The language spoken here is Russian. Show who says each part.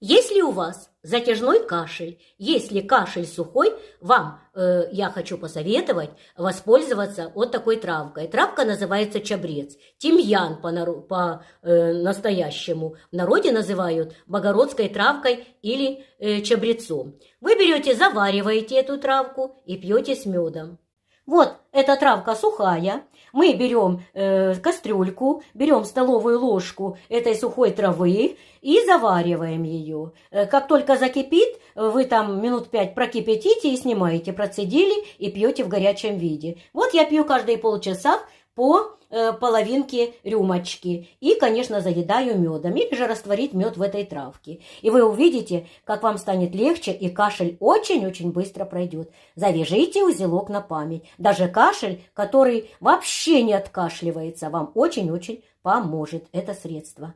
Speaker 1: Если у вас затяжной кашель, если кашель сухой, вам я хочу посоветовать воспользоваться вот такой травкой. Травка называется чабрец, тимьян по-настоящему. В народе называют богородской травкой или чабрецом. Вы берете, завариваете эту травку и пьете с медом. Вот эта травка сухая. Мы берем кастрюльку, берем столовую ложку этой сухой травы и завариваем ее. Как только закипит, вы там минут 5 прокипятите и снимаете, процедили и пьете в горячем виде. Вот я пью каждые полчаса по половинке рюмочки и, конечно, заедаю медом или же растворить мед в этой травке. И вы увидите, как вам станет легче и кашель очень-очень быстро пройдет. Завяжите узелок на память. Даже кашель, который вообще не откашливается, вам очень-очень поможет это средство.